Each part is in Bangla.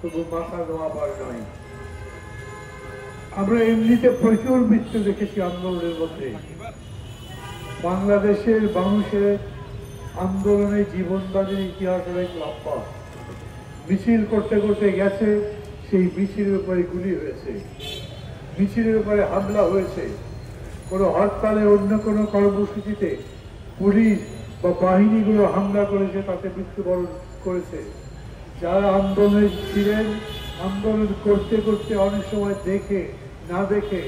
তবু মাথা নোয়াবার নয়। আমরা এমনিতে প্রচুর মৃত্যু দেখেছি আন্দোলনের মধ্যে। বাংলাদেশের মানুষের আন্দোলনে জীবনদানের ইতিহাস অনেক লম্বা। মিছিল করতে করতে গেছে, সেই মিছিলের উপরে গুলি হয়েছে, মিছিলের উপরে হামলা হয়েছে, কোনো হরতালে অন্য কোনো কর্মসূচিতে পুলিশ বা বাহিনীগুলো হামলা করেছে, তাতে মৃত্যুবরণ করেছে। যারা আন্দোলনে ছিলেন, আন্দোলন করতে করতে অনেক সময় দেখে না দেখে,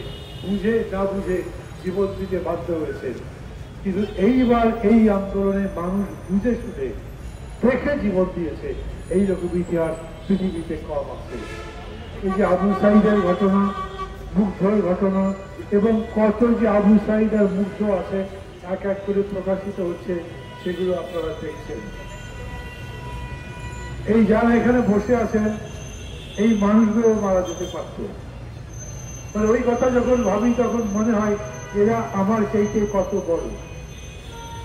বুঝে না বুঝে জীবন দিতে বাধ্য হয়েছে। কিন্তু এইবার এই আন্দোলনে মানুষ বুঝে শুনে দেখে জীবন দিয়েছে, এইরকম ইতিহাস পৃথিবীতে কম আছে। এই যে আবু সাঈদের ঘটনা, মুগ্ধর ঘটনা, এবং কত যে আবু সাঈদ আর মুগ্ধ আছে এক এক করে প্রকাশিত হচ্ছে, সেগুলো আপনারা দেখছেন। এই যারা এখানে বসে আছেন, এই মানুষগুলো মারা যেতে পারত। মানে ওই কথা যখন ভাবি তখন মনে হয় এরা আমার চাইতে কত বড়।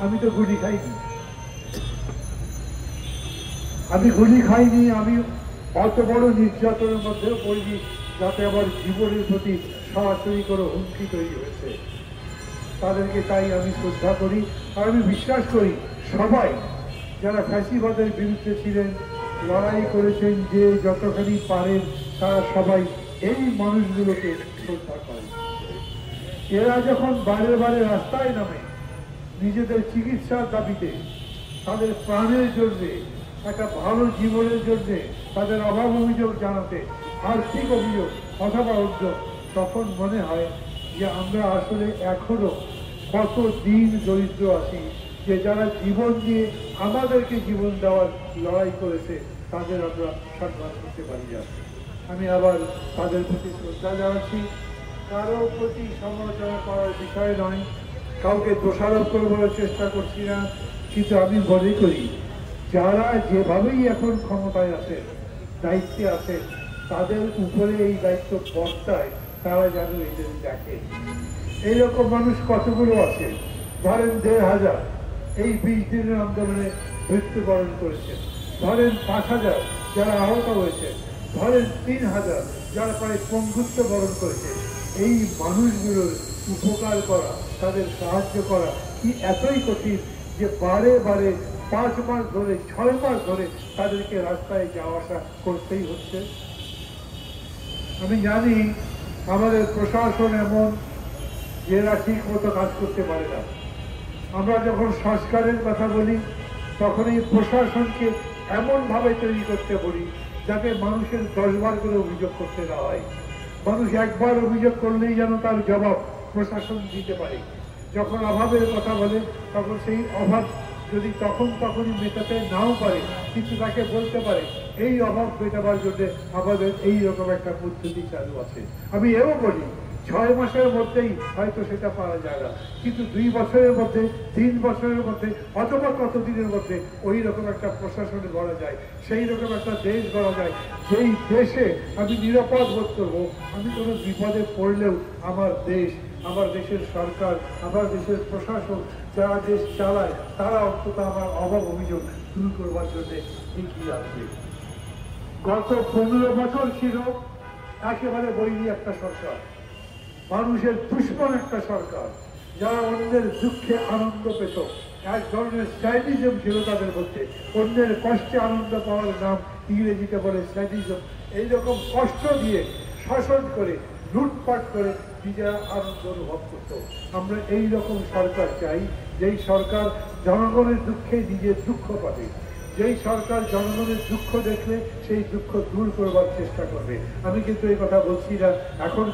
আমি তো গুলি খাইনি, আমি গুলি খাইনি, আমি অত বড় নির্যাতনের মধ্যেও পড়িনি যাতে আমার জীবনের প্রতি সরাসরি কোনো হুমকি তৈরি হয়েছে। তাদেরকে তাই আমি শ্রদ্ধা করি। আর আমি বিশ্বাস করি সবাই যারা ফ্যাসিবাদের বিরুদ্ধে ছিলেন, লড়াই করেছেন, যে যতখানি পারেন, তারা সবাই এই মানুষগুলোকে শ্রদ্ধা করেন। এরা যখন বারে বারে রাস্তায় নামে নিজেদের চিকিৎসার দাবিতে, তাদের প্রাণের জন্যে, একটা ভালো জীবনের জন্যে, তাদের অভাব অভিযোগ জানাতে, আর্থিক অভিযোগ অথবা উদ্যোগ, তখন মনে হয় যে আমরা আসলে এখনো কত দিন দরিদ্র আছি, যে যারা জীবন দিয়ে আমাদেরকে জীবন দেওয়ার লড়াই করেছে তাদের আমরা সম্মান করতে পারি না। আমি আবার তাদের প্রতি শ্রদ্ধা জানাচ্ছি। কারো প্রতি সমালোচনা করার বিষয় নয়, কাউকে দোষারোপ করে বলার চেষ্টা করছি না, কিন্তু আমি মনে করি যারা যেভাবেই এখন ক্ষমতায় আছে, দায়িত্বে আছে, তাদের উপরে এই দায়িত্ব বর্তায়, তারা যেন এদের দেখে। এইরকম মানুষ কতগুলো আছে। ধরেন ১৫০০ এই ২০ দিনের আন্দোলনে মৃত্যুবরণ করেছে, ধরেন ৫০০০ যারা আহত হয়েছে, ধরেন ৩০০০ যারা প্রায় পঙ্গুত্ব বরণ করেছে। এই মানুষগুলোর উপকার করা, তাদের সাহায্য করা কি এতই কঠিন যে বারে বারে ৫ মাস ধরে, ৬ মাস ধরে তাদেরকে রাস্তায় যাওয়া আসা করতেই হচ্ছে? আমি জানি আমাদের প্রশাসন এমন যে এরা ঠিক মতো কাজ করতে পারে না। আমরা যখন সংস্কারের কথা বলি, তখন এই প্রশাসনকে এমনভাবে তৈরি করতে বলি যাতে মানুষের ১০ বার করে অভিযোগ করতে না হয়। মানুষ একবার অভিযোগ করলেই যেন তার জবাব প্রশাসন দিতে পারে। যখন অভাবের কথা বলে, তখন সেই অভাব যদি তখনই মেটাতে নাও পারে, কিন্তু তাকে বলতে পারে এই অভাব মেটাবার জন্য আমাদের এইরকম একটা পদ্ধতি চালু আছে। আমি এও বলি ৬ মাসের মধ্যেই হয়তো সেটা পাওয়া যায় না, কিন্তু ২ বছরের মধ্যে, ৩ বছরের মধ্যে, অথবা কতদিনের মধ্যে ওই রকম একটা প্রশাসন গড়া যায়, সেই রকম একটা দেশ গড়া যায়, যেই দেশে আমি নিরাপদ বোধ করবো। আমি কোনো বিপদে পড়লেও আমার দেশ, আমার দেশের সরকার, আমার দেশের প্রশাসন, যারা দেশ চালায়, তারা অন্তত আমার অভাব অভিযোগ দূর করবার জন্য এগিয়ে আসবে। গত ১৫ বছর ছিল একেবারে বৈরী একটা সরকার, মানুষের দুশ্মন একটা সরকার, যারা অন্যের দুঃখে আনন্দ পেত। এক ধরনের স্যাডিজম ছিল তাদের মধ্যে। অন্যের কষ্টে আনন্দ পাওয়ার নাম ইংরেজিতে বলে স্যাডিজম। এইরকম কষ্ট দিয়ে, শাসন করে, লুটপাট করে নিজেরা আনন্দ অনুভব করত। আমরা এই রকম সরকার চাই, যেই সরকার জনগণের দুঃখে নিজের দুঃখ পাবে, যেই সরকার জনগণের দুঃখ দেখলে সেই দুঃখ দূর করবার চেষ্টা করবে। আমি কিন্তু এই কথা বলছি না এখন।